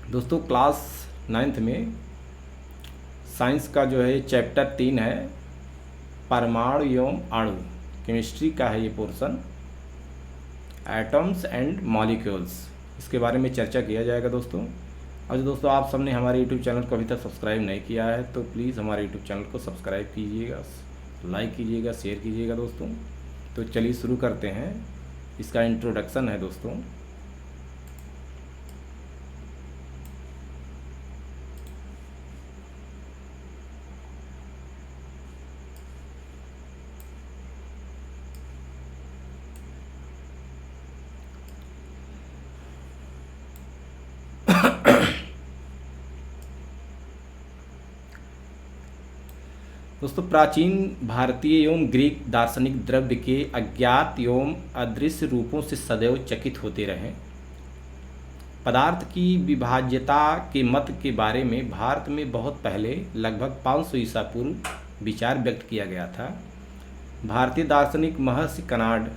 दोस्तों class 9th में science का जो है चैप्टर 3 है परमाणु एवं अणु। केमिस्ट्री का है ये पोर्शन, एटम्स एंड मॉलिक्यूल्स। इसके बारे में चर्चा किया जाएगा दोस्तों। और दोस्तों आप सबने हमारे यूट्यूब चैनल को अभी तक सब्सक्राइब नहीं किया है तो प्लीज़ हमारे यूट्यूब चैनल को सब्सक्राइब कीजिएगा, लाइक कीजिएगा, शेयर कीजिएगा दोस्तों। तो चलिए शुरू करते हैं। इसका इंट्रोडक्शन है दोस्तों। दोस्तों प्राचीन भारतीय एवं ग्रीक दार्शनिक द्रव्य के अज्ञात एवं अदृश्य रूपों से सदैव चकित होते रहे। पदार्थ की विभाज्यता के मत के बारे में भारत में बहुत पहले लगभग 500 ईसा पूर्व विचार व्यक्त किया गया था। भारतीय दार्शनिक महर्षि कणाद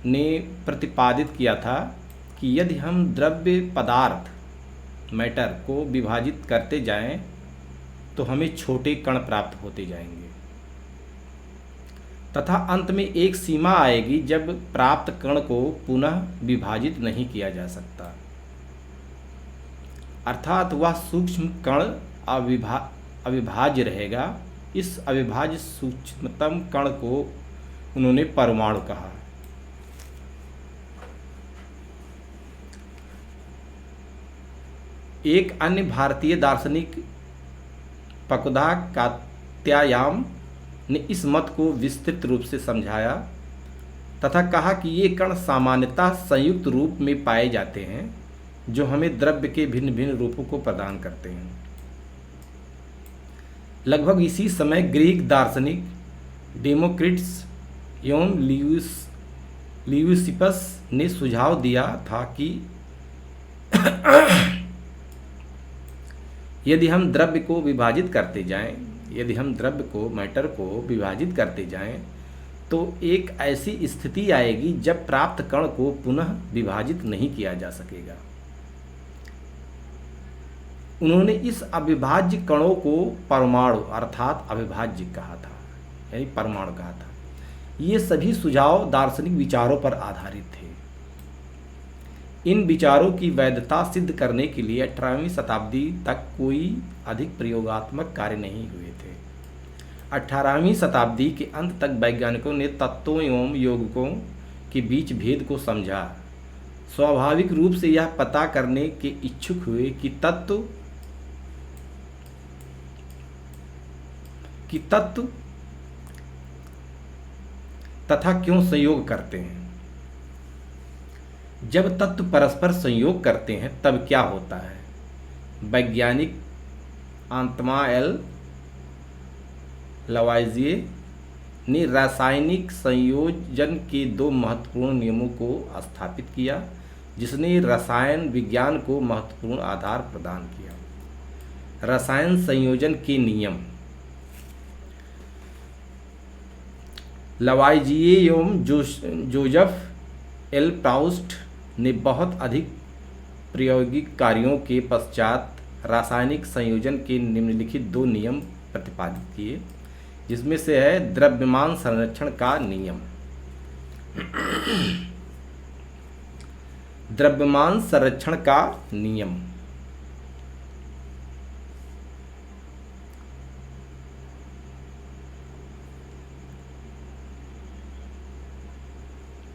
ने प्रतिपादित किया था कि यदि हम द्रव्य पदार्थ मैटर को विभाजित करते जाएं तो हमें छोटे कण प्राप्त होते जाएंगे तथा अंत में एक सीमा आएगी जब प्राप्त कण को पुनः विभाजित नहीं किया जा सकता, अर्थात वह सूक्ष्म कण अविभाज्य रहेगा। इस अविभाज्य सूक्ष्मतम कण को उन्होंने परमाणु कहा। एक अन्य भारतीय दार्शनिक फकुदा कात्यायान ने इस मत को विस्तृत रूप से समझाया तथा कहा कि ये कण सामान्यतः संयुक्त रूप में पाए जाते हैं जो हमें द्रव्य के भिन्न भिन्न रूपों को प्रदान करते हैं। लगभग इसी समय ग्रीक दार्शनिक डेमोक्रिटस एवं लियुसिपस ने सुझाव दिया था कि यदि हम द्रव्य को विभाजित करते जाएं, यदि हम द्रव्य को मैटर को विभाजित करते जाएं तो एक ऐसी स्थिति आएगी जब प्राप्त कण को पुनः विभाजित नहीं किया जा सकेगा। उन्होंने इस अविभाज्य कणों को परमाणु अर्थात अविभाज्य कहा था, यानी परमाणु कहा था। ये सभी सुझाव दार्शनिक विचारों पर आधारित थे। इन विचारों की वैधता सिद्ध करने के लिए 18वीं शताब्दी तक कोई अधिक प्रयोगात्मक कार्य नहीं हुए थे। 18वीं शताब्दी के अंत तक वैज्ञानिकों ने तत्वों एवं यौगिकों के बीच भेद को समझा। स्वाभाविक रूप से यह पता करने के इच्छुक हुए कि तत्व तथा क्यों संयोग करते हैं। जब तत्व परस्पर संयोग करते हैं तब क्या होता है। वैज्ञानिक आंतमा एल लवाइजिए ने रासायनिक संयोजन के दो महत्वपूर्ण नियमों को स्थापित किया जिसने रसायन विज्ञान को महत्वपूर्ण आधार प्रदान किया। रसायन संयोजन के नियम लवाइजिए एवं जोसेफ एल प्राउस्ट ने बहुत अधिक प्रायोगिक कार्यों के पश्चात रासायनिक संयोजन के निम्नलिखित दो नियम प्रतिपादित किए, जिसमें से है द्रव्यमान संरक्षण का नियम। द्रव्यमान संरक्षण का नियम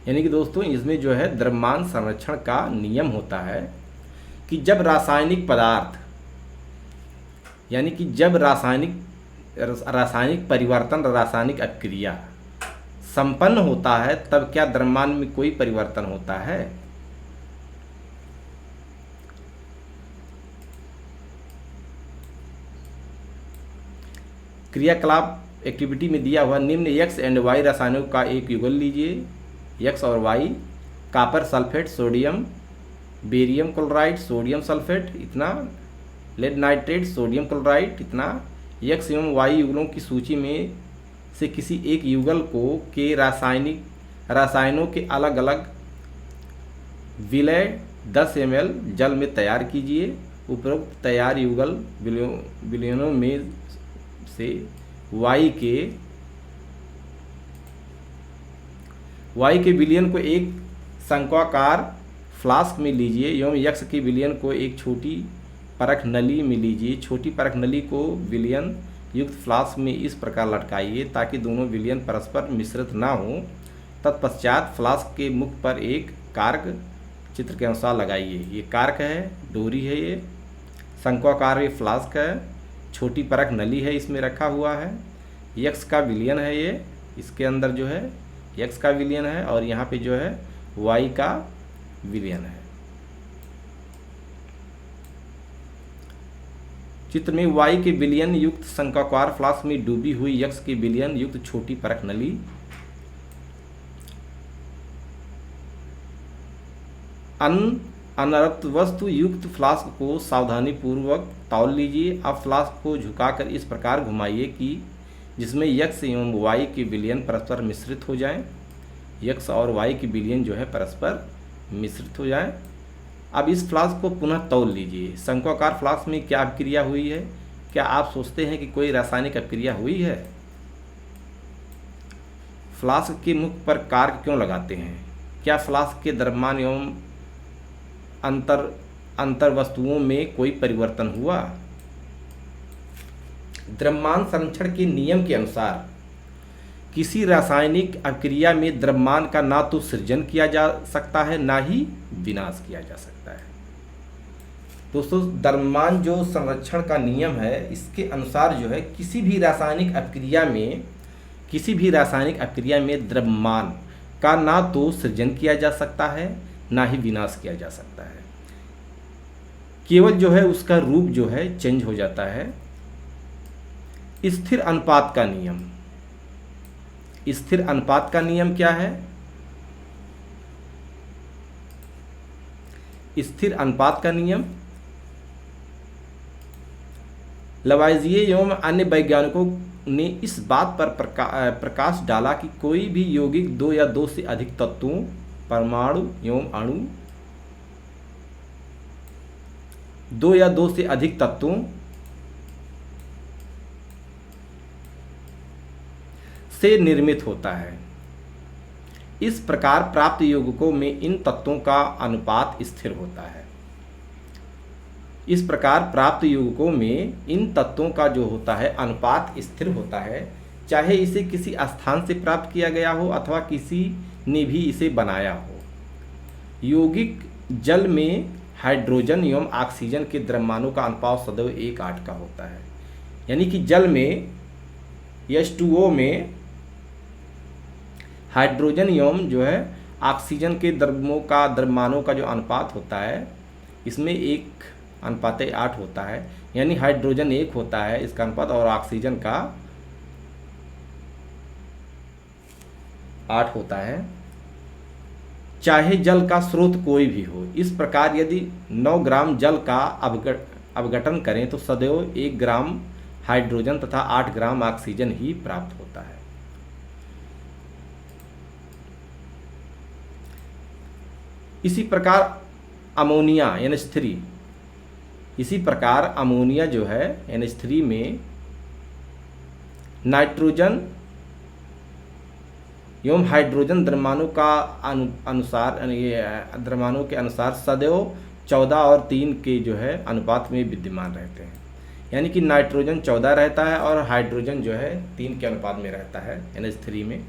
यानी कि दोस्तों इसमें जो है द्रव्यमान संरक्षण का नियम होता है कि जब रासायनिक पदार्थ यानी कि जब रासायनिक परिवर्तन रासायनिक अभिक्रिया संपन्न होता है तब क्या द्रव्यमान में कोई परिवर्तन होता है। क्रियाकलाप एक्टिविटी में दिया हुआ निम्न एक्स एंड वाई रसायनों का एक युगल लीजिए। एक्स और Y copper sulphate sodium barium chloride sodium sulphate इतना, लेड नाइट्रेट सोडियम क्लोराइड इतना। एक्स एवं वाई युगलों की सूची में से किसी एक युगल को के रसायनों के अलग अलग विलय 10 ml जल में तैयार कीजिए। उपरोक्त तैयार युगल विलयनों में से वाई के विलयन को एक शंक्वाकार फ्लास्क में लीजिए एवं यक्स के विलयन को एक छोटी परख नली में लीजिए। छोटी परख नली को विलयन युक्त फ्लास्क में इस प्रकार लटकाइए ताकि दोनों विलयन परस्पर मिश्रित ना हो। तत्पश्चात फ्लास्क के मुख पर एक कार्क चित्र के अनुसार लगाइए। ये कार्क है, डोरी है, ये शंक्वाकार ये फ्लास्क है, छोटी परख नली है इसमें रखा हुआ है, यक्स का विलयन है, ये इसके अंदर जो है यक्स का विलयन है और यहाँ पे जो है वाई का विलयन है। चित्र में वाई के विलयन युक्त शंक्वाकार फ्लास्क में डूबी हुई यक्स के विलयन युक्त छोटी परख नली अनर्थ वस्तु युक्त फ्लास्क को सावधानी पूर्वक तौल लीजिए। अब फ्लास्क को झुकाकर इस प्रकार घुमाइए कि जिसमें यक्स एवं वाई के विलयन परस्पर मिश्रित हो जाएं। यक्स और वाई के विलयन जो है परस्पर मिश्रित हो जाएं। अब इस फ्लास्क को पुनः तौल लीजिए। शंक्वाकार फ्लास्क में क्या अभिक्रिया हुई है? क्या आप सोचते हैं कि कोई रासायनिक अभिक्रिया हुई है? फ्लास्क के मुख पर कार्क क्यों लगाते हैं? क्या फ्लास्क के द्रव्यमान एवं अंतर वस्तुओं में कोई परिवर्तन हुआ? द्रव्यमान संरक्षण के नियम के अनुसार किसी रासायनिक अभिक्रिया में द्रव्यमान का ना तो सृजन किया जा सकता है ना ही विनाश किया जा सकता है। दोस्तों, द्रव्यमान जो संरक्षण का नियम है इसके अनुसार जो है किसी भी रासायनिक अभिक्रिया में द्रव्यमान का ना तो सृजन किया जा सकता है ना ही विनाश किया जा सकता है। केवल जो है उसका रूप जो है चेंज हो जाता है। स्थिर अनुपात का नियम। स्थिर अनुपात का नियम क्या है? स्थिर अनुपात का नियम लवाइजिए एवं अन्य वैज्ञानिकों ने इस बात पर प्रकाश डाला कि कोई भी यौगिक दो या दो से अधिक तत्वों, परमाणु एवं अणु, दो या दो से अधिक तत्वों से निर्मित होता है। इस प्रकार प्राप्त यौगिकों में इन तत्वों का अनुपात स्थिर होता है। इस प्रकार प्राप्त यौगिकों में इन तत्वों का जो होता है अनुपात स्थिर होता है, चाहे इसे किसी स्थान से प्राप्त किया गया हो अथवा किसी ने भी इसे बनाया हो। यौगिक जल में हाइड्रोजन एवं ऑक्सीजन के द्रव्यमानों का अनुपात सदैव 1:8 का होता है। यानी कि जल में H2O में हाइड्रोजन एवं जो है ऑक्सीजन के द्रव्यमानों का जो अनुपात होता है इसमें 1:8 होता है। यानी हाइड्रोजन 1 होता है इसका अनुपात और ऑक्सीजन का 8 होता है, चाहे जल का स्रोत कोई भी हो। इस प्रकार यदि 9 ग्राम जल का अपघटन करें तो सदैव 1 ग्राम हाइड्रोजन तथा 8 ग्राम ऑक्सीजन ही प्राप्त होता है। इसी प्रकार अमोनिया NH3, इसी प्रकार अमोनिया जो है NH3 में नाइट्रोजन एवं हाइड्रोजन द्रव्यमानों के अनुसार सदैव 14 और 3 के जो है अनुपात में विद्यमान रहते हैं। यानी कि नाइट्रोजन 14 रहता है और हाइड्रोजन जो है 3 के अनुपात में रहता है। NH3 में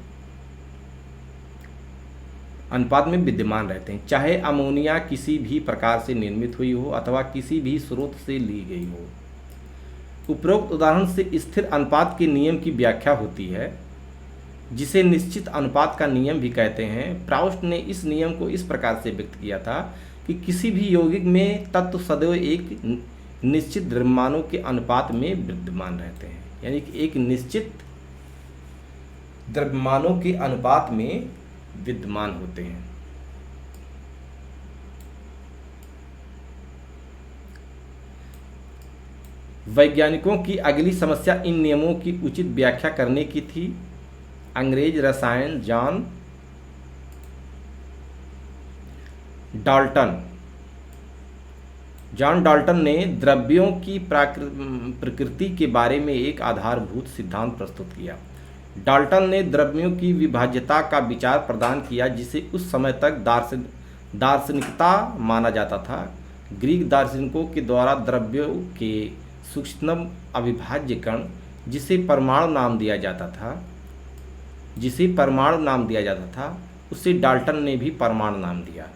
अनुपात में विद्यमान रहते हैं, चाहे अमोनिया किसी भी प्रकार से निर्मित हुई हो अथवा किसी भी स्रोत से ली गई हो। उपरोक्त उदाहरण से स्थिर अनुपात के नियम की व्याख्या होती है, जिसे निश्चित अनुपात का नियम भी कहते हैं। प्राउस्ट ने इस नियम को इस प्रकार से व्यक्त किया था कि किसी भी यौगिक में तत्व सदैव एक निश्चित द्रव्यमानों के अनुपात में विद्यमान रहते हैं। यानी कि एक निश्चित द्रव्यमानों के अनुपात में विद्यमान होते हैं। वैज्ञानिकों की अगली समस्या इन नियमों की उचित व्याख्या करने की थी। अंग्रेज रसायन जॉन जॉन डाल्टन ने द्रव्यों की प्रकृति के बारे में एक आधारभूत सिद्धांत प्रस्तुत किया। डाल्टन ने द्रव्यों की विभाज्यता का विचार प्रदान किया, जिसे उस समय तक दार्शनिकता माना जाता था। ग्रीक दार्शनिकों के द्वारा द्रव्यों के सूक्ष्मतम अविभाज्य कण, जिसे परमाणु नाम दिया जाता था, उसे डाल्टन ने भी परमाणु नाम दिया।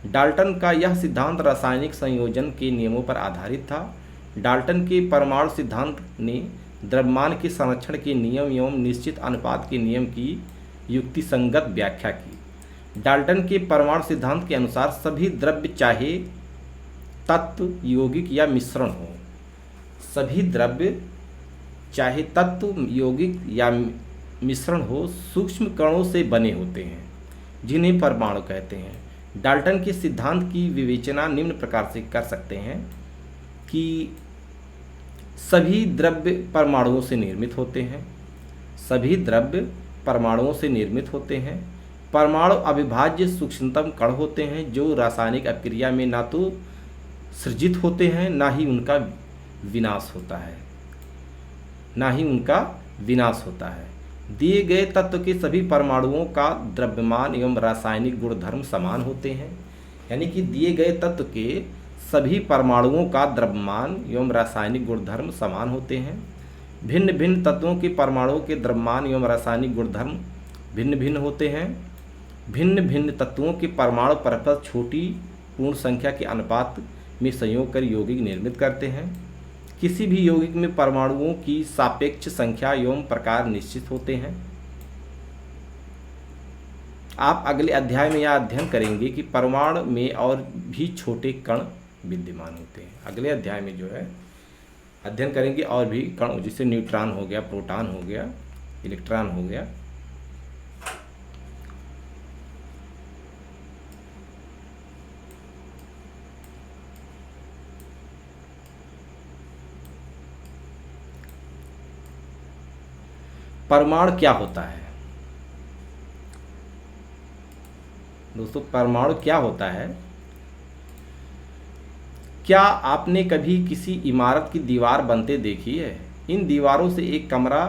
डाल्टन का यह सिद्धांत रासायनिक संयोजन के नियमों पर आधारित था। डाल्टन के परमाणु सिद्धांत ने द्रव्यमान के संरक्षण के नियम एवं निश्चित अनुपात के नियम की युक्तिसंगत व्याख्या की। डाल्टन के परमाणु सिद्धांत के अनुसार सभी द्रव्य, चाहे तत्व, यौगिक या मिश्रण हो, सूक्ष्म कणों से बने होते हैं, जिन्हें परमाणु कहते हैं। डाल्टन के सिद्धांत की विवेचना निम्न प्रकार से कर सकते हैं कि सभी द्रव्य परमाणुओं से निर्मित होते हैं। परमाणु अविभाज्य सूक्ष्मतम कण होते हैं, जो रासायनिक अभिक्रिया में ना तो सृजित होते हैं, ना ही उनका विनाश होता है। दिए गए तत्व के सभी परमाणुओं का द्रव्यमान एवं रासायनिक गुणधर्म समान होते हैं। यानी कि दिए गए तत्व के सभी परमाणुओं का द्रव्यमान एवं रासायनिक गुणधर्म समान होते हैं। भिन्न भिन्न तत्वों के परमाणुओं के द्रव्यमान एवं रासायनिक गुणधर्म भिन्न भिन्न होते हैं। भिन्न भिन्न तत्वों के परमाणु परस्पर छोटी पूर्ण संख्या के अनुपात में संयोग कर यौगिक निर्मित करते हैं। किसी भी यौगिक में परमाणुओं की सापेक्ष संख्या एवं प्रकार निश्चित होते हैं। आप अगले अध्याय में यह अध्ययन करेंगे कि परमाणु में और भी छोटे कण विद्यमान होते हैं। अगले अध्याय में जो है अध्ययन करेंगे और भी कण, जैसे न्यूट्रॉन हो गया, प्रोटॉन हो गया, इलेक्ट्रॉन हो गया। परमाणु क्या होता है दोस्तों? परमाणु क्या होता है? क्या आपने कभी किसी इमारत की दीवार बनते देखी है? इन दीवारों से एक कमरा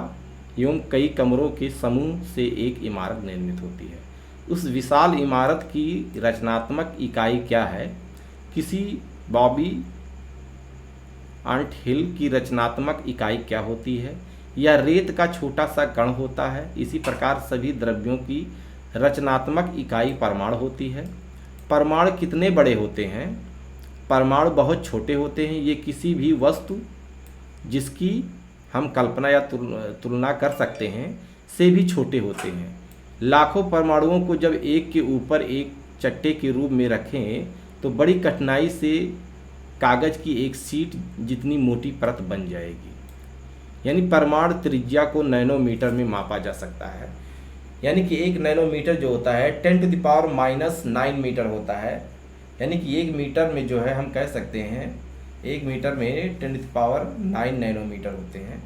एवं कई कमरों के समूह से एक इमारत निर्मित होती है। उस विशाल इमारत की रचनात्मक इकाई क्या है? किसी बॉबी अंट हिल की रचनात्मक इकाई क्या होती है? या रेत का छोटा सा कण होता है। इसी प्रकार सभी द्रव्यों की रचनात्मक इकाई परमाणु होती है। परमाणु कितने बड़े होते हैं? परमाणु बहुत छोटे होते हैं। ये किसी भी वस्तु जिसकी हम कल्पना या तुलना कर सकते हैं से भी छोटे होते हैं। लाखों परमाणुओं को जब एक के ऊपर एक चट्टे के रूप में रखें तो बड़ी कठिनाई से कागज की एक शीट जितनी मोटी परत बन जाएगी। यानी परमाणु त्रिज्या को नैनोमीटर में मापा जा सकता है। यानी कि 1 नैनोमीटर जो होता है 10⁻⁹ मीटर होता है। यानी कि 1 मीटर में जो है हम कह सकते हैं 1 मीटर में 10⁹ नैनोमीटर होते हैं।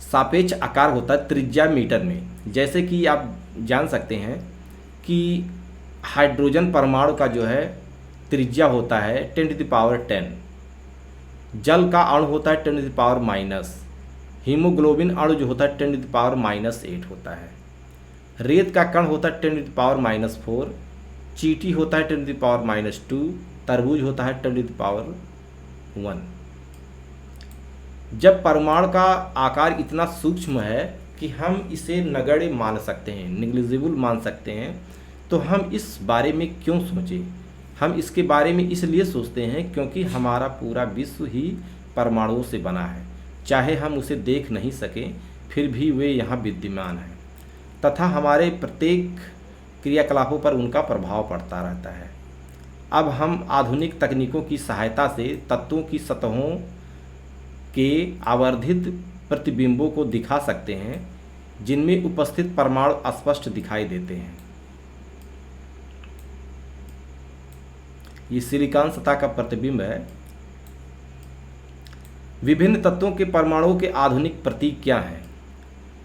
सापेक्ष आकार होता है त्रिज्या मीटर में। जैसे कि आप जान सकते हैं कि हाइड्रोजन परमाणु का जो है त्रिज्या होता है 10⁻⁻। जल का अणु होता है 10⁻⁻। हीमोग्लोबिन अणु जो होता है 10⁻⁸ होता है। रेत का कण होता है 10⁻⁴। चींटी होता है 10⁻⁻2। तरबूज होता है 10⁻⁻1। जब परमाणु का आकार इतना सूक्ष्म है कि हम इसे नगण्य मान सकते हैं, निग्लिजिबल मान सकते हैं, तो हम इस बारे में क्यों सोचें? हम इसके बारे में इसलिए सोचते हैं क्योंकि हमारा पूरा विश्व ही परमाणुओं से बना है। चाहे हम उसे देख नहीं सकें, फिर भी वे यहाँ विद्यमान हैं तथा हमारे प्रत्येक क्रियाकलापों पर उनका प्रभाव पड़ता रहता है। अब हम आधुनिक तकनीकों की सहायता से तत्वों की सतहों के आवर्धित प्रतिबिंबों को दिखा सकते हैं, जिनमें उपस्थित परमाणु स्पष्ट दिखाई देते हैं। ये सिलिकॉन सतह का प्रतिबिंब है। विभिन्न तत्वों के परमाणुओं के आधुनिक प्रतीक क्या हैं?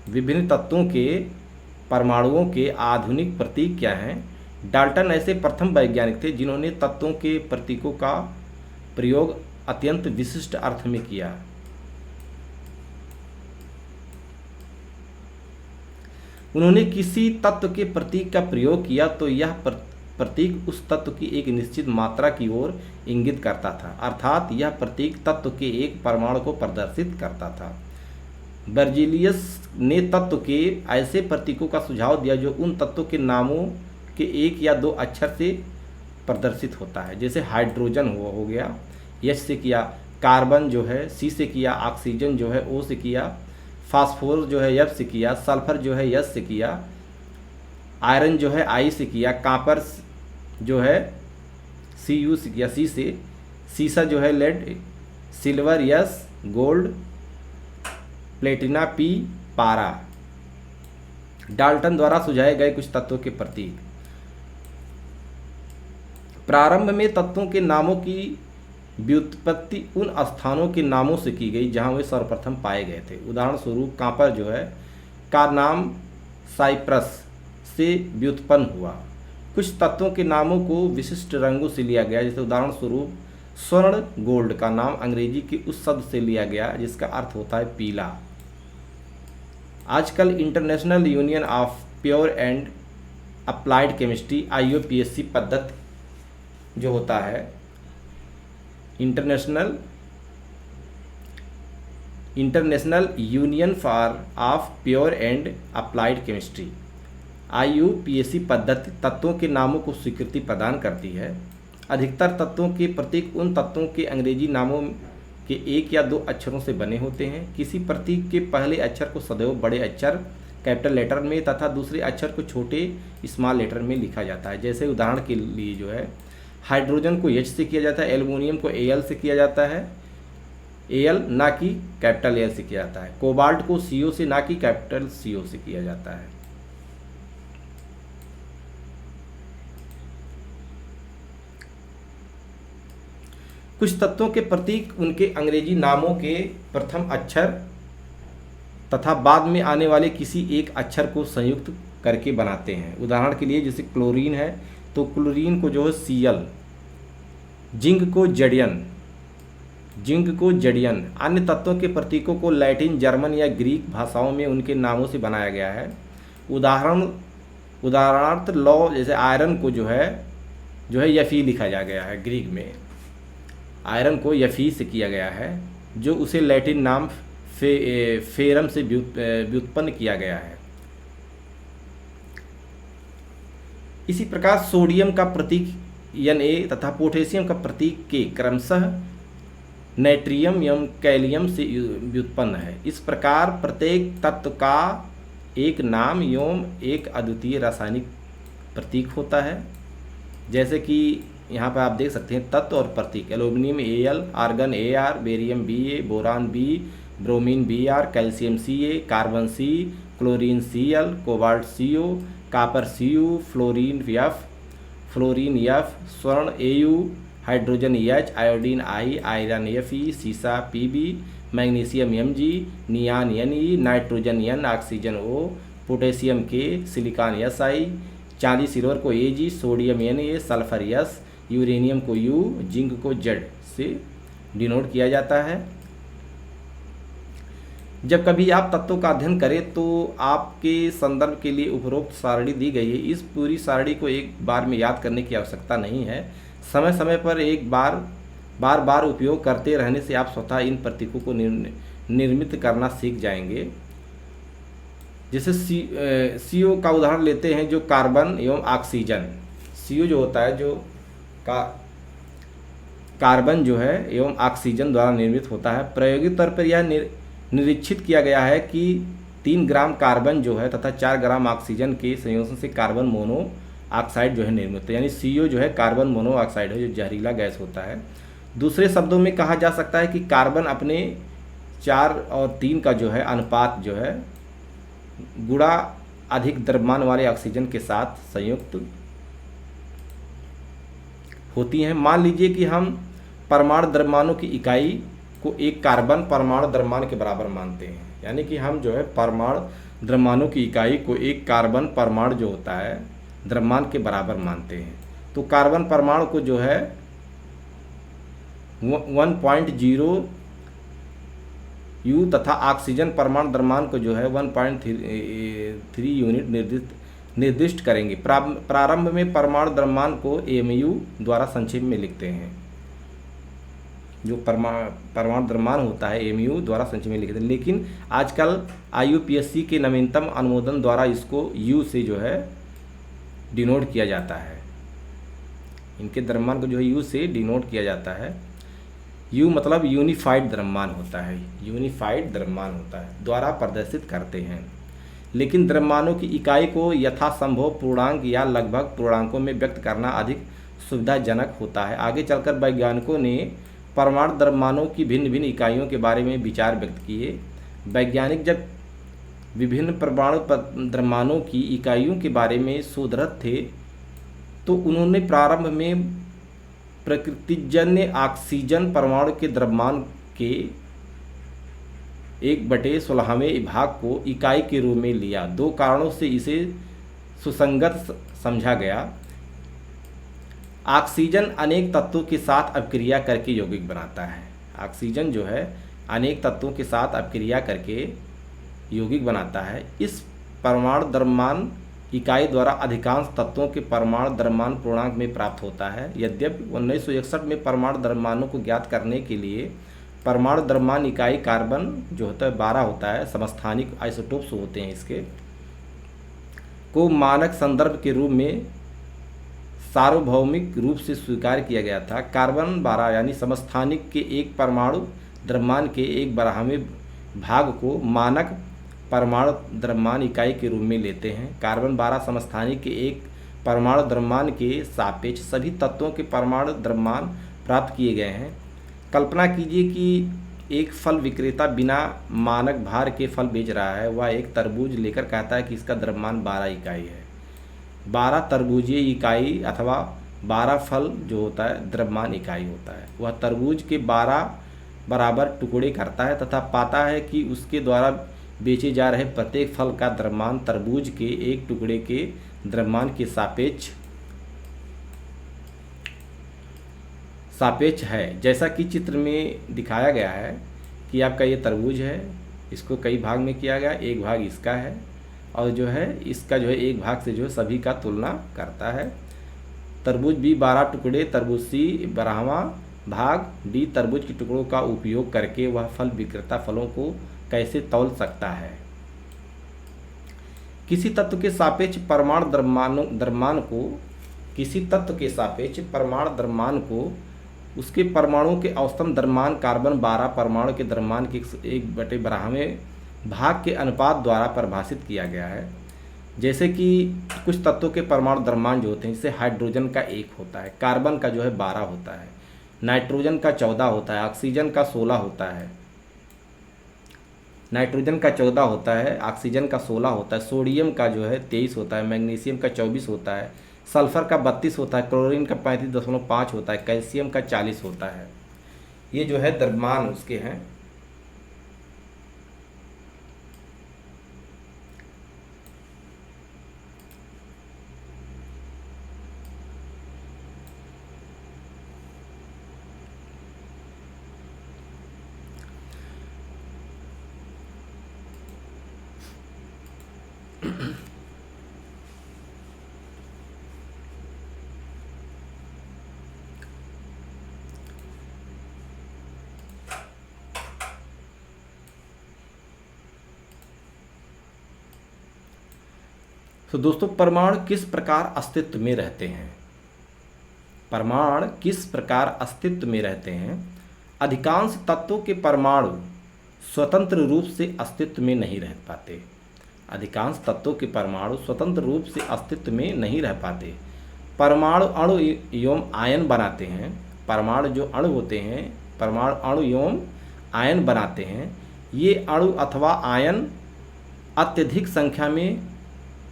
विभिन्न तत्वों के परमाणुओं के आधुनिक प्रतीक क्या हैं? डाल्टन ऐसे प्रथम वैज्ञानिक थे जिन्होंने तत्वों के प्रतीकों का प्रयोग अत्यंत विशिष्ट अर्थ में किया। उन्होंने किसी तत्व के प्रतीक का प्रयोग किया तो यह प्रतीक उस तत्व की एक निश्चित मात्रा की ओर इंगित करता था, अर्थात यह प्रतीक तत्व के एक परमाणु को प्रदर्शित करता था। बर्जीलियस ने तत्व के ऐसे प्रतीकों का सुझाव दिया जो उन तत्वों के नामों के एक या दो अक्षर से प्रदर्शित होता है। जैसे हाइड्रोजन हो गया, एच से किया, कार्बन जो है सी से किया, ऑक्सीजन जो है ओ से किया, फास्फोरस जो है एफ से किया, सल्फर जो है एस से किया, आयरन जो है आई से किया, कापर जो है सी यू से किया, सी से, सीसा जो है लेड, सिल्वर यस, गोल्ड, प्लेटिना पी, पारा। डाल्टन द्वारा सुझाए गए कुछ तत्वों के प्रतीक। प्रारंभ में तत्वों के नामों की व्युत्पत्ति उन स्थानों के नामों से की गई जहां वे सर्वप्रथम पाए गए थे। उदाहरण स्वरूप कापर जो है का नाम साइप्रस से व्युत्पन्न हुआ। कुछ तत्वों के नामों को विशिष्ट रंगों से लिया गया, जैसे उदाहरण स्वरूप स्वर्ण गोल्ड का नाम अंग्रेजी के उस शब्द से लिया गया जिसका अर्थ होता है पीला। आजकल international union of pure and applied chemistry IUPAC पद्धति जो होता है, international union for of pure and applied chemistry IUPAC पद्धति तत्वों के नामों को स्वीकृति प्रदान करती है। अधिकतर तत्वों के प्रतीक उन तत्वों के अंग्रेजी नामों के एक या दो अक्षरों से बने होते हैं। किसी प्रतीक के पहले अक्षर को सदैव बड़े अक्षर कैपिटल लेटर में तथा दूसरे अक्षर को छोटे स्मॉल लेटर में लिखा जाता है। जैसे उदाहरण के लिए जो है हाइड्रोजन को H से किया जाता है, एल्युमिनियम को Al से किया जाता है, Al ना कि कैपिटल L से किया जाता है। कोबाल्ट को CO से ना कि कैपिटल CO से किया जाता है। कुछ तत्वों के प्रतीक उनके अंग्रेजी नामों के प्रथम अक्षर तथा बाद में आने वाले किसी एक अक्षर को संयुक्त करके बनाते हैं। उदाहरण के लिए जैसे क्लोरीन है तो क्लोरीन को जो है Cl, जिंक को जडियन। अन्य तत्वों के प्रतीकों को लैटिन, जर्मन या ग्रीक भाषाओं में उनके नामों से बनाया गया है। उदाहरणार्थ लौ जैसे आयरन को जो है Fe लिखा जा गया है, ग्रीक में आयरन को Fe से किया गया है जो उसे लैटिन नाम फेरम से व्युत्पन्न किया गया है। इसी प्रकार सोडियम का प्रतीक Na तथा पोटेशियम का प्रतीक K क्रमशः नाइट्रियम एवं कैलियम से व्युत्पन्न है। इस प्रकार प्रत्येक तत्व का एक नाम एवं एक अद्वितीय रासायनिक प्रतीक होता है। जैसे कि यहाँ पर आप देख सकते हैं तत्व और प्रतीक। Aluminium Al, argon Ar, barium Ba, boron B, bromine Br, calcium Ca, carbon C, chlorine Cl, cobalt CO, copper Cu, fluorine F, स्वर्ण Au, hydrogen H, iodine I, iron Fe, सीसा Pb, magnesium Mg, neon Ne, nitrogen N, oxygen O, potassium K, silicon Si, चांदी silver को Ag, sodium Na, sulphur S, uranium को U, zinc को Z से denote किया जाता है। जब कभी आप तत्वों का अध्ययन करें तो आपके संदर्भ के लिए उपरोक्त सारणी दी गई है। इस पूरी सारणी को एक बार में याद करने की आवश्यकता नहीं है। समय समय पर एक बार उपयोग करते रहने से आप स्वतः इन प्रतीकों को निर्मित करना सीख जाएंगे। जैसे CO का उदाहरण लेते हैं जो कार्बन एवं ऑक्सीजन। CO जो होता है जो कार्बन जो है एवं ऑक्सीजन द्वारा निर्मित होता है। प्रायोगिक तौर पर यह निरीक्षित किया गया है कि 3 ग्राम कार्बन जो है तथा 4 ग्राम ऑक्सीजन के संयोजन से कार्बन मोनोऑक्साइड जो है निर्मित है। यानी CO जो है कार्बन मोनोऑक्साइड है जो जहरीला गैस होता है। दूसरे शब्दों में कहा जा सकता है कि कार्बन अपने 4 और 3 का जो है अनुपात जो है गुणा अधिक द्रव्यमान वाले ऑक्सीजन के साथ संयुक्त होती हैं। मान लीजिए कि हम परमाणु द्रव्यमानों की इकाई को एक कार्बन परमाणु द्रव्यमान के बराबर मानते हैं। यानी कि हम जो है परमाणु द्रव्यमानों की इकाई को एक कार्बन परमाणु जो होता है द्रव्यमान के बराबर मानते हैं। तो कार्बन परमाणु को जो है 1.0 U तथा ऑक्सीजन परमाणु द्रव्यमान को जो है 1.3 यूनिट निर्दिष्ट करेंगे। प्रारंभ में परमाणु द्रव्यमान को AMU द्वारा संक्षेप में लिखते हैं। जो परमाणु द्रव्यमान होता है AMU द्वारा संक्षेप में लिखते हैं, लेकिन आजकल IUPAC के नवीनतम अनुमोदन द्वारा इसको U से जो है डिनोट किया जाता है। इनके द्रव्यमान को जो है U से डिनोट किया जाता है। U मतलब यूनिफाइड द्रव्यमान होता है, यूनिफाइड द्रव्यमान होता है द्वारा प्रदर्शित करते हैं। लेकिन द्रव्यमानों की इकाई को यथासंभव पूर्णांक या लगभग पूर्णांकों में व्यक्त करना अधिक सुविधाजनक होता है। आगे चलकर वैज्ञानिकों ने परमाणु द्रव्यमानों की भिन्न भिन्न इकाइयों के बारे में विचार व्यक्त किए। वैज्ञानिक जब विभिन्न परमाणु द्रव्यमानों की इकाइयों के बारे में शोधरत थे तो उन्होंने प्रारंभ में प्रकृतिजन्य ऑक्सीजन परमाणु के द्रव्यमान के 1/16वें भाग को इकाई के रूप में लिया। दो कारणों से इसे सुसंगत समझा गया। ऑक्सीजन अनेक तत्वों के साथ अपक्रिया करके यौगिक बनाता है। ऑक्सीजन जो है अनेक तत्वों के साथ अपक्रिया करके यौगिक बनाता है। इस परमाणु द्रव्यमान इकाई द्वारा अधिकांश तत्वों के परमाणु द्रव्यमान पूर्णांक में प्राप्त होता है। यद्यपि 1961 में परमाणु द्रव्यमानों को ज्ञात करने के लिए परमाणु द्रव्यमान इकाई कार्बन जो होता है 12 होता है, समस्थानिक आइसोटोप्स होते हैं इसके, को मानक संदर्भ के रूप में सार्वभौमिक रूप से स्वीकार किया गया था। कार्बन 12 यानी समस्थानिक के एक परमाणु द्रव्यमान के 1/12वें भाग को मानक परमाणु द्रव्यमान इकाई के रूप में लेते हैं। कार्बन 12 समस्थानिक के एक परमाणु द्रव्यमान के सापेक्ष सभी तत्वों के परमाणु द्रव्यमान प्राप्त किए गए हैं। कल्पना कीजिए कि एक फल विक्रेता बिना मानक भार के फल बेच रहा है। वह एक तरबूज लेकर कहता है कि इसका द्रव्यमान 12 इकाई है। 12 तरबूजीय इकाई अथवा 12 फल जो होता है द्रव्यमान इकाई होता है। वह तरबूज के 12 बराबर टुकड़े करता है तथा पाता है कि उसके द्वारा बेचे जा रहे प्रत्येक फल का द्रव्यमान तरबूज के एक टुकड़े के द्रव्यमान के सापेक्ष है। जैसा कि चित्र में दिखाया गया है कि आपका ये तरबूज है, इसको कई भाग में किया गया, एक भाग इसका है और जो है इसका जो है एक भाग से जो है सभी का तुलना करता है। तरबूज B 12 टुकड़े, तरबूज C 12वां भाग, D तरबूज के टुकड़ों का उपयोग करके वह फल विक्रेता फलों को कैसे तौल सकता है। किसी तत्व के सापेक्ष परमाणु द्रव्यमान को किसी तत्व के सापेक्ष परमाणु द्रव्यमान को उसके परमाणुओं के औसतन द्रव्यमान कार्बन 12 परमाणु के द्रव्यमान के 1/12वें भाग के अनुपात द्वारा परिभाषित किया गया है। जैसे कि कुछ तत्वों के परमाणु द्रव्यमान जो होते हैं, जैसे हाइड्रोजन का 1 होता है, कार्बन का जो है 12 होता है, नाइट्रोजन का 14 होता है, ऑक्सीजन का 16 होता है, नाइट्रोजन का 14 होता है, ऑक्सीजन का 16 होता है, सोडियम का जो है 23 होता है, मैग्नीशियम का 24 होता है, सल्फर का 32 होता है, क्लोरीन का 35.5 होता है, कैल्शियम का 40 होता है। ये जो है द्रव्यमान उसके हैं। तो दोस्तों परमाणु किस प्रकार अस्तित्व में रहते हैं? परमाणु किस प्रकार अस्तित्व में रहते हैं? अधिकांश तत्वों के परमाणु स्वतंत्र रूप से अस्तित्व में नहीं रह पाते। अधिकांश तत्वों के परमाणु स्वतंत्र रूप से अस्तित्व में नहीं रह पाते। परमाणु अणु एवं आयन बनाते हैं। परमाणु जो अणु होते हैं, परमाणु अणु एवं आयन बनाते हैं। ये अणु अथवा आयन अत्यधिक संख्या में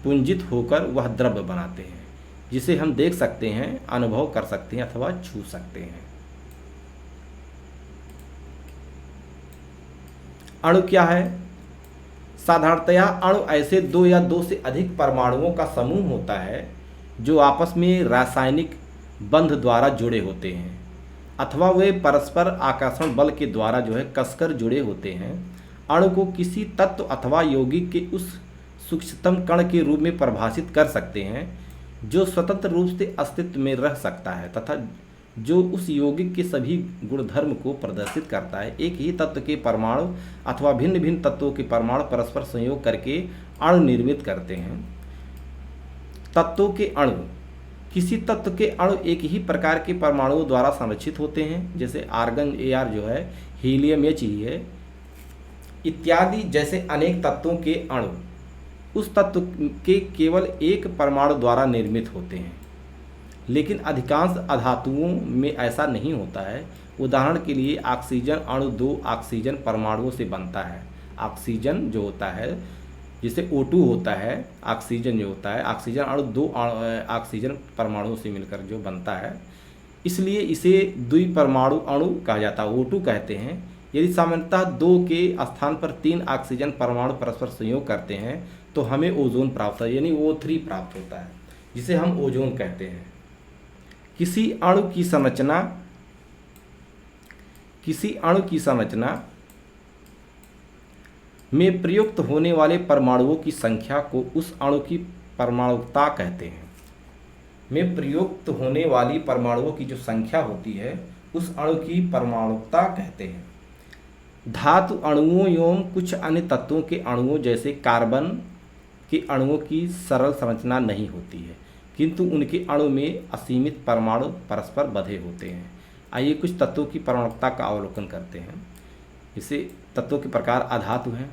पुंजित होकर वह द्रव्य बनाते हैं, जिसे हम देख सकते हैं, अनुभव कर सकते हैं अथवा छू सकते हैं। अणु क्या है? साधारणतया अणु ऐसे दो या दो से अधिक परमाणुओं का समूह होता है जो आपस में रासायनिक बंध द्वारा जुड़े होते हैं अथवा वे परस्पर आकर्षण बल के द्वारा जो है कसकर जुड़े होते हैं। अणु को किसी तत्व अथवा यौगिक के उस सूक्ष्मतम कण के रूप में परिभाषित कर सकते हैं जो स्वतंत्र रूप से अस्तित्व में रह सकता है तथा जो उस यौगिक के सभी गुणधर्म को प्रदर्शित करता है। एक ही तत्व के परमाणु अथवा भिन्न भिन्न तत्वों के परमाणु परस्पर संयोग करके अणु निर्मित करते हैं। तत्वों के अणु, किसी तत्व के अणु एक ही प्रकार के परमाणुओं द्वारा संरक्षित होते हैं, जैसे आर्गन Ar जो है, हीलियम H ही है इत्यादि। जैसे अनेक तत्वों के अणु उस तत्व के केवल एक परमाणु द्वारा निर्मित होते हैं, लेकिन अधिकांश अधातुओं में ऐसा नहीं होता है। उदाहरण के लिए ऑक्सीजन अणु दो ऑक्सीजन परमाणुओं से बनता है। ऑक्सीजन जो होता है, जिसे O2 होता है, ऑक्सीजन जो होता है, ऑक्सीजन अणु दो ऑक्सीजन परमाणुओं से मिलकर जो बनता है, इसलिए इसे द्विपरमाणु अणु कहा जाता है, O2 कहते हैं। यदि सामान्यतः 2 के स्थान पर 3 ऑक्सीजन परमाणु परस्पर संयोग करते हैं तो हमें ओजोन प्राप्त होता है, यानी O3 प्राप्त होता है, जिसे हम ओजोन कहते हैं। किसी अणु की संरचना में प्रयुक्त होने वाले परमाणुओं की संख्या को उस अणु की परमाणुकता कहते हैं। में प्रयुक्त होने वाली परमाणुओं की जो संख्या होती है उस अणु की परमाणुकता कहते हैं। धातु अणुओं एवं कुछ अन्य तत्वों के अणुओं जैसे कार्बन के अणुओं की सरल संरचना नहीं होती है, किंतु उनके अणु में असीमित परमाणु परस्पर बंधे होते हैं। आइए कुछ तत्वों की परमाणुकता का अवलोकन करते हैं। इसे तत्वों के प्रकार अधातु हैं,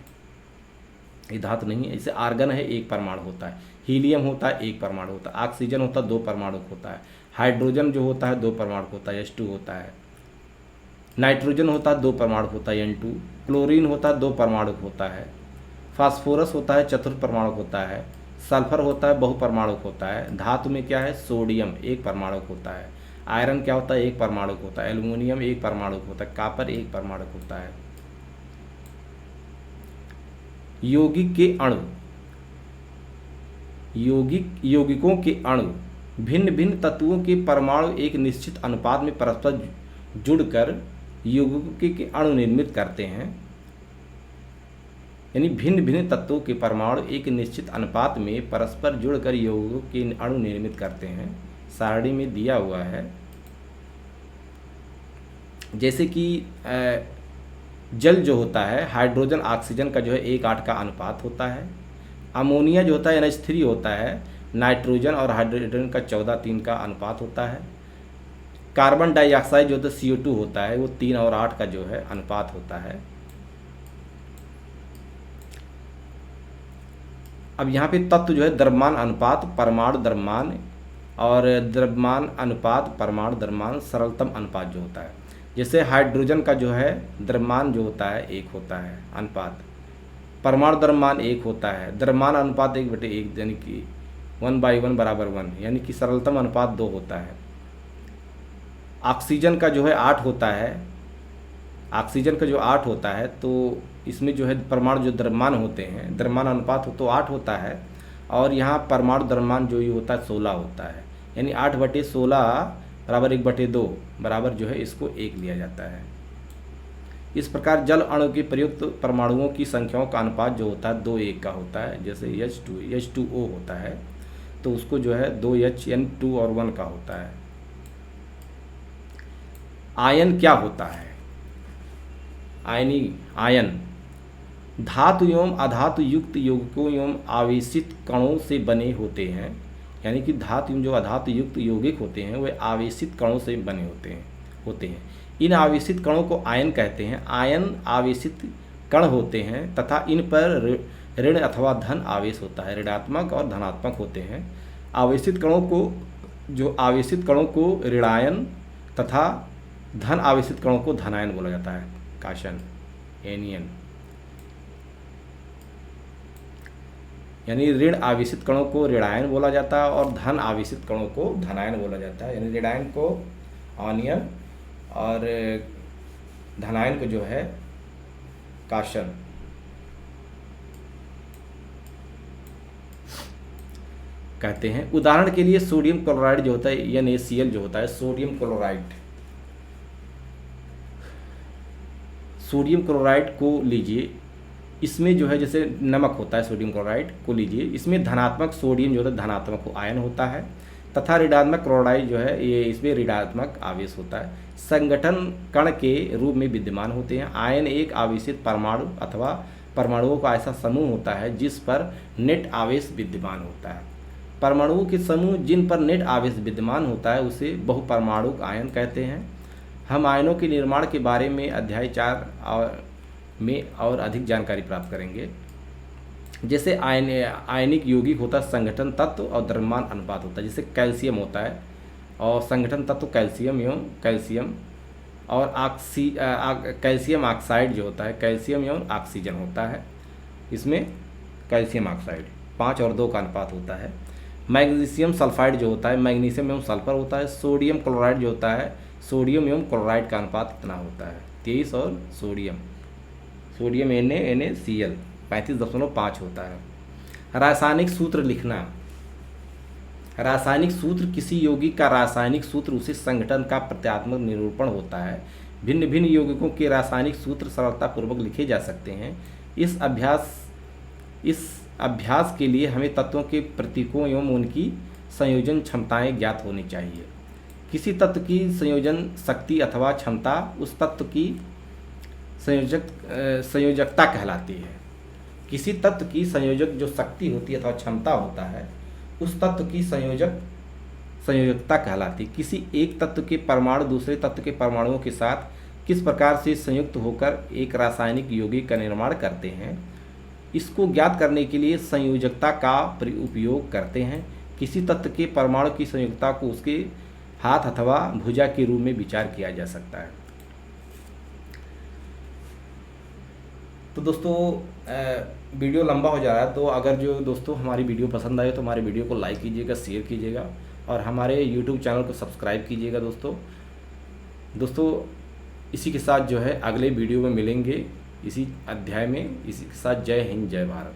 ये धातु नहीं है। जैसे आर्गन है, एक परमाणु होता है। हीलियम होता है, एक परमाणु होता है। ऑक्सीजन होता है, 2 परमाणु होता है। हाइड्रोजन जो होता है 2 परमाणु होता है, H2 होता है। नाइट्रोजन होता है 2 परमाणु होता है, N2। क्लोरीन होता है 2 परमाणु होता है। फास्फोरस होता है, चतुर्थ परमाणु होता है। सल्फर होता है, बहुपरमाणु होता है। धातु में क्या है? सोडियम एक परमाणु होता है। आयरन क्या होता है? एक परमाणु होता है। एल्युमिनियम एक परमाणु होता है। कॉपर एक परमाणु होता है। यौगिक के अणु, यौगिकों के अणु भिन्न भिन्न तत्वों के परमाणु एक निश्चित अनुपात में परस्पर जुड़कर यौगिकों के अणु निर्मित करते हैं। यानी भिन्न भिन्न तत्वों के परमाणु एक निश्चित अनुपात में परस्पर जुड़कर यौगिकों के अणु निर्मित करते हैं। सारणी में दिया हुआ है, जैसे कि जल जो होता है, हाइड्रोजन ऑक्सीजन का जो है 1:8 का अनुपात होता है। अमोनिया जो होता है NH3 होता है, नाइट्रोजन और हाइड्रोजन का 14:3 का अनुपात होता है। कार्बन डाइऑक्साइड जो होता है CO2 होता है, वो 3 और 8 का जो है अनुपात होता है। अब यहाँ पे तत्व जो है द्रव्यमान अनुपात परमाणु द्रव्यमान और द्रव्यमान अनुपात परमाणु द्रव्यमान सरलतम अनुपात जो होता है। जैसे हाइड्रोजन का जो है द्रव्यमान जो होता है 1 होता है अनुपात, परमाणु द्रव्यमान 1 होता है, द्रव्यमान अनुपात 1/1 यानी कि 1/1 = 1, यानी कि सरलतम अनुपात 2 होता है। ऑक्सीजन का जो है 8 होता है, ऑक्सीजन का जो 8 होता है तो इसमें जो है परमाणु जो द्रव्यमान होते हैं, द्रव्यमान अनुपात हो तो 8 होता है, और यहाँ परमाणु द्रव्यमान जो ये होता है 16 होता है, यानी 8/16 = 1/2 बराबर जो है इसको 1 लिया जाता है। इस प्रकार जल अणु के प्रयुक्त परमाणुओं की संख्याओं का अनुपात जो होता है 2:1 का होता है। जैसे H2O होता है तो उसको जो है 2H यानी 2 और 1 का होता है। आयन क्या होता है? आयन धातु एवं अधातु युक्त यौगिकों एवं आवेशित कणों से बने होते हैं। यानी कि धातु एवं जो अधातु युक्त यौगिक होते हैं वे आवेशित कणों से बने होते हैं। इन आवेशित कणों को आयन कहते हैं। आयन आवेशित कण होते हैं तथा इन पर ऋण अथवा धन आवेश होता है, ऋणात्मक और धनात्मक होते हैं। आवेशित कणों को ऋणायन तथा धन आवेशित कणों को धनायन बोला जाता है, काशन एनियन। यानी ऋण आवेशित कणों को ऋणायन बोला जाता है और धन आवेशित कणों को धनायन बोला जाता है। यानी ऋणायन को आनियन और धनायन को जो है काशन। कहते हैं। उदाहरण के लिए सोडियम क्लोराइड जो होता है NaCl जो होता है, सोडियम क्लोराइड को लीजिए। इसमें जो है जैसे नमक होता है, सोडियम क्लोराइड को लीजिए, इसमें धनात्मक सोडियम जो होता है धनात्मक आयन होता है, तथा ऋणात्मक क्लोराइड जो है ये इसमें ऋणात्मक आवेश होता है। संगठन कण के रूप में विद्यमान होते हैं। आयन एक आवेशित परमाणु अथवा परमाणुओं का ऐसा समूह होता है जिस पर नेट आवेश विद्यमान होता है। परमाणुओं के समूह जिन पर नेट आवेश विद्यमान होता है उसे बहुपरमाणुक आयन कहते हैं। हम आयनों के निर्माण के बारे में अध्याय 4 में और अधिक जानकारी प्राप्त करेंगे। जैसे आयनिक यौगिक होता है, संगठन तत्व और द्रव्यमान अनुपात होता है। जैसे कैल्शियम होता है और संगठन तत्व कैल्शियम एवं कैल्शियम और कैल्शियम ऑक्साइड जो होता है, कैल्शियम एवं ऑक्सीजन होता है। इसमें कैल्शियम ऑक्साइड 5 और 2 का अनुपात होता है। मैग्नीशियम सल्फाइड जो होता है, मैग्नीशियम एवं सल्फर होता है। सोडियम क्लोराइड जो होता है, सोडियम एवं क्लोराइड का अनुपात कितना होता है? 23 और सोडियम NaCl 35.5 होता है। रासायनिक सूत्र लिखना। रासायनिक सूत्र किसी यौगिक का रासायनिक सूत्र उसी संगठन का प्रत्यात्मक निरूपण होता है। भिन्न भिन्न यौगिकों के रासायनिक सूत्र सरलतापूर्वक लिखे जा सकते हैं। इस अभ्यास के लिए हमें तत्वों के प्रतीकों एवं उनकी संयोजन क्षमताएं ज्ञात होनी चाहिए। किसी तत्व की संयोजन शक्ति अथवा क्षमता उस तत्व की संयोजकता कहलाती है। किसी तत्व की संयोजक जो शक्ति होती है अथवा क्षमता होता है उस तत्व की संयोजकता कहलाती है। किसी एक तत्व के परमाणु दूसरे तत्व के परमाणुओं के साथ किस प्रकार से संयुक्त होकर एक रासायनिक यौगिक का निर्माण करते हैं, इसको ज्ञात करने के लिए संयोजकता का उपयोग करते हैं। किसी तत्व के परमाणु की संयोजकता को उसके हाथ अथवा भुजा के रूप में विचार किया जा सकता है। तो दोस्तों वीडियो लंबा हो जा रहा है, तो अगर जो दोस्तों हमारी वीडियो पसंद आए तो हमारे वीडियो को लाइक कीजिएगा, शेयर कीजिएगा और हमारे यूट्यूब चैनल को सब्सक्राइब कीजिएगा। दोस्तों इसी के साथ जो है अगले वीडियो में मिलेंगे इसी अध्याय में। इसी के साथ जय हिंद, जय भारत।